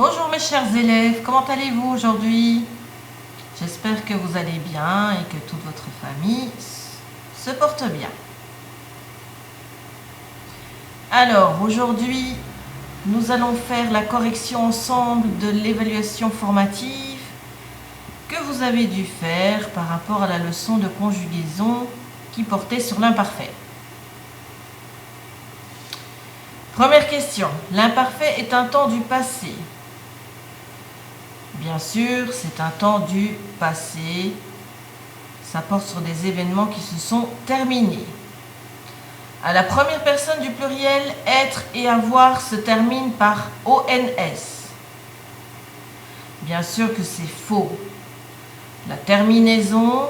Bonjour mes chers élèves, comment allez-vous aujourd'hui? J'espère que vous allez bien et que toute votre famille se porte bien. Alors aujourd'hui, nous allons faire la correction ensemble de l'évaluation formative que vous avez dû faire par rapport à la leçon de conjugaison qui portait sur l'imparfait. Première question, l'imparfait est un temps du passé. Bien sûr, c'est un temps du passé. Ça porte sur des événements qui se sont terminés. À la première personne du pluriel, être et avoir se termine par ONS. Bien sûr que c'est faux. La terminaison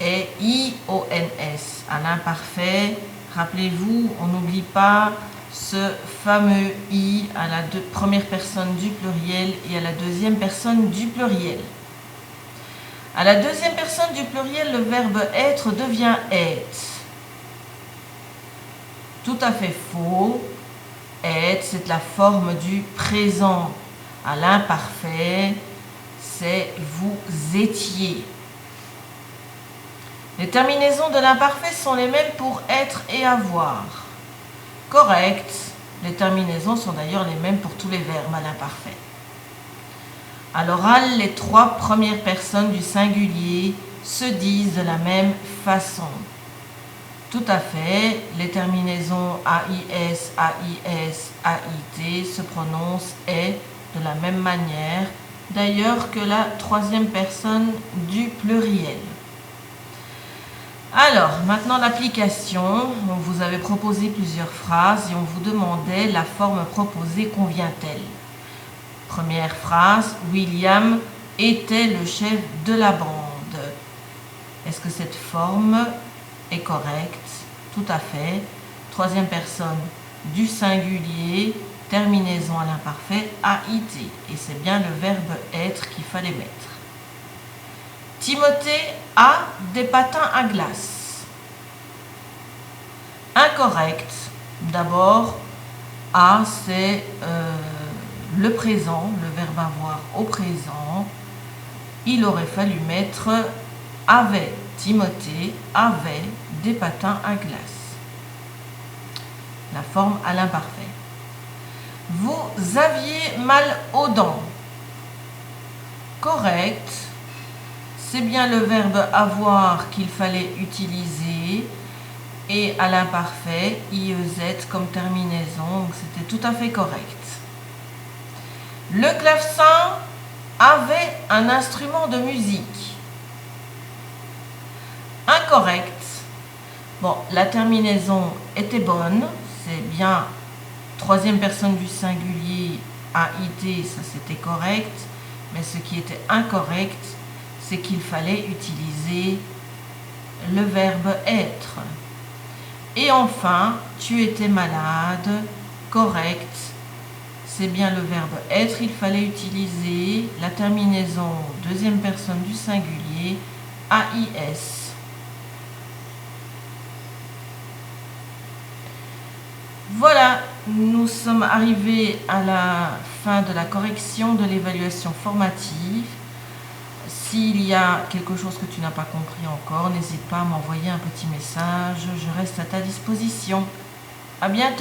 est IONS. À l'imparfait, rappelez-vous, on n'oublie pas ce fameux I à la première personne du pluriel et à la deuxième personne du pluriel. À la deuxième personne du pluriel, le verbe être devient être. Tout à fait faux. Être, c'est la forme du présent. À l'imparfait, c'est vous étiez. Les terminaisons de l'imparfait sont les mêmes pour être et avoir. Correct. Les terminaisons sont d'ailleurs les mêmes pour tous les verbes à l'imparfait. À l'oral, les trois premières personnes du singulier se disent de la même façon. Tout à fait, les terminaisons AIS, AIS, AIT se prononcent et de la même manière, d'ailleurs que la troisième personne du pluriel. Alors, maintenant l'application. On vous avait proposé plusieurs phrases et on vous demandait la forme proposée convient-elle. Première phrase, William était le chef de la bande. Est-ce que cette forme est correcte? Tout à fait. Troisième personne du singulier, terminaison à l'imparfait, AIT. Et c'est bien le verbe être qu'il fallait mettre. Timothée a des patins à glace. Incorrect. D'abord, a c'est le présent, le verbe avoir au présent. Il aurait fallu mettre avait. Timothée avait des patins à glace. La forme à l'imparfait. Vous aviez mal aux dents. Correct. C'est bien le verbe avoir qu'il fallait utiliser et à l'imparfait, IEZ comme terminaison, donc c'était tout à fait correct. Le clavecin avait un instrument de musique. Incorrect. Bon, la terminaison était bonne, c'est bien troisième personne du singulier, AIT, ça c'était correct, mais ce qui était incorrect, c'est qu'il fallait utiliser le verbe être. Et enfin, tu étais malade, correct. C'est bien le verbe être, il fallait utiliser la terminaison deuxième personne du singulier, AIS. Voilà, nous sommes arrivés à la fin de la correction de l'évaluation formative. S'il y a quelque chose que tu n'as pas compris encore, n'hésite pas à m'envoyer un petit message, je reste à ta disposition. À bientôt.